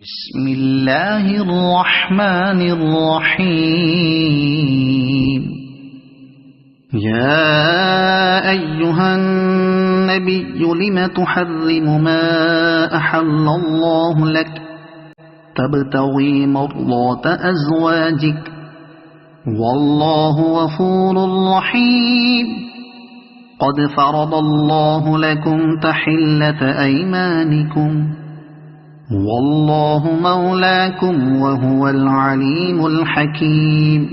بسم الله الرحمن الرحيم. يا أيها النبي لم تحرم ما أحل الله لك تبتغي مرضات أزواجك والله غفور رحيم. قد فرض الله لكم تحلة أيمانكم والله مولاكم وهو العليم الحكيم.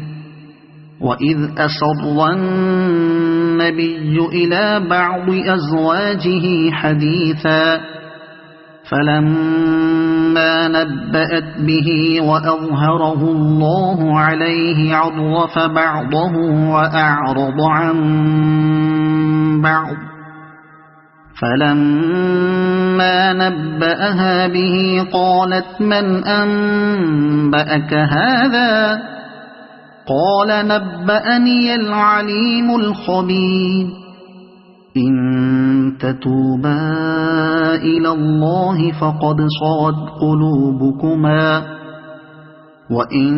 وإذ أسر النبي إلى بعض أزواجه حديثا فلما نبأت به وأظهره الله عليه عرف بعضه وأعرض عن بعض فلما نبأها به قالت من أنبأك هذا قال نبأني العليم الخبير. إن تتوبا إلى الله فقد صغت قلوبكما وإن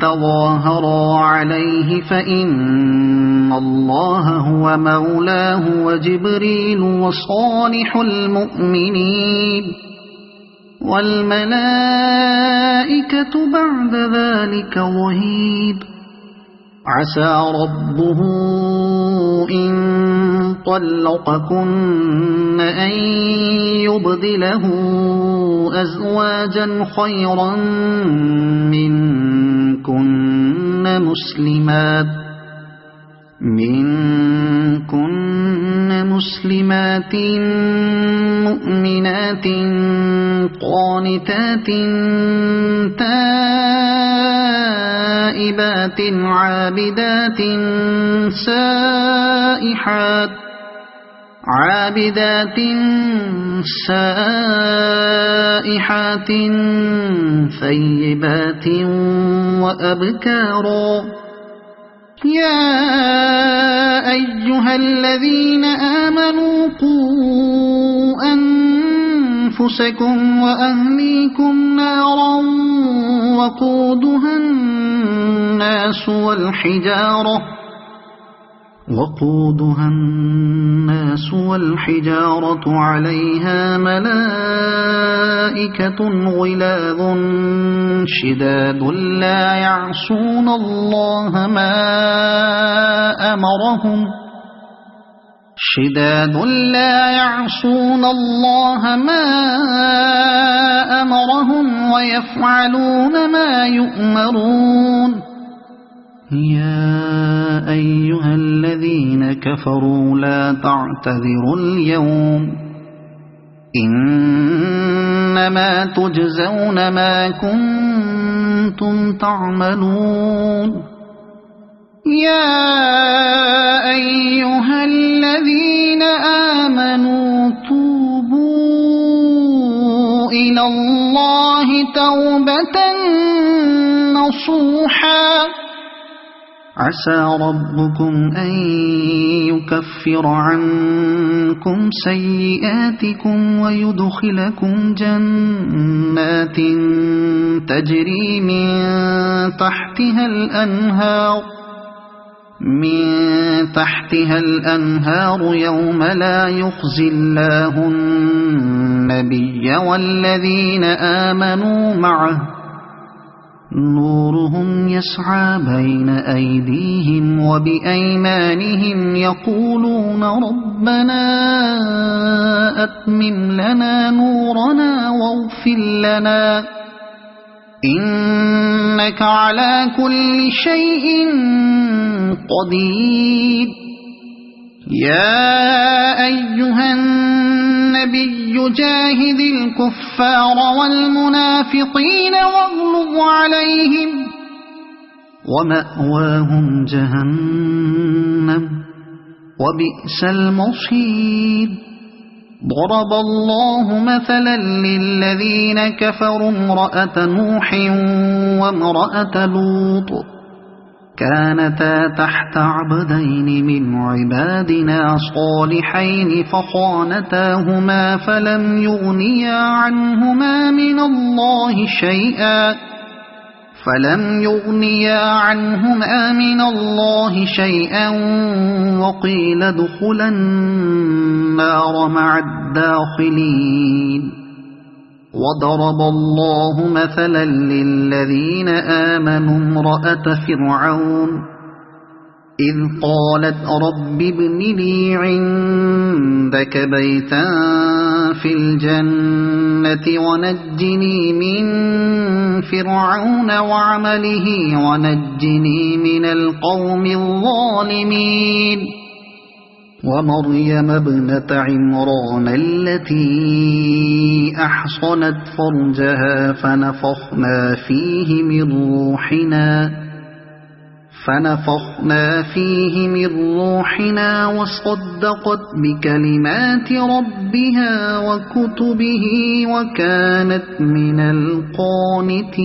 تظاهرا عليه فإن الله هو مولاه وجبريل وصالح المؤمنين والملائكة بعد ذلك ظهير. عسى ربه إن طلقكن أن يبدله أزواجا خيرا منكن مسلمات مؤمنات قانتات تائبات عابدات سائحات ثيبات وأبكارا. يا أيها الذين آمنوا قوا أنفسكم وأهليكم نارا وقودها الناس والحجارة عليها ملائكة غلاظ شداد لا يعصون الله ما أمرهم ويفعلون ما يؤمرون. يا أيها الذين كفروا لا تعتذروا اليوم إنما تجزون ما كنتم تعملون. يا أيها الذين آمنوا توبوا إلى الله توبة نصوحا عسى ربكم أن يكفر عنكم سيئاتكم ويدخلكم جنات تجري من تحتها الأنهار يوم لا يخزي الله النبي والذين آمنوا معه نورهم يسعى بين أيديهم وبأيمانهم يقولون ربنا أتمم لنا نورنا واغفر لنا إنك على كل شيء قدير. يا أيها النبي جاهد الكفار والمنافقين واغلظ عليهم ومأواهم جهنم وبئس المصير. ضرب الله مثلا للذين كفروا امرأة نوح وامرأة لوط كانتا تحت عبدين من عبادنا صالحين فخانتاهما فلم يغنيا عنهما من الله شيئا وقيل ادخلا النار مع الداخلين. وضرب الله مثلا للذين آمنوا امرأة فرعون إذ قالت رب ابن لي عندك بيتا في الجنة ونجني من فرعون وعمله ونجني من القوم الظالمين. ومريم ابنة عمران التي أحصنت فرجها فنفخنا فيه من روحنا وصدقت بكلمات ربها وكتبه وكانت من القانتين.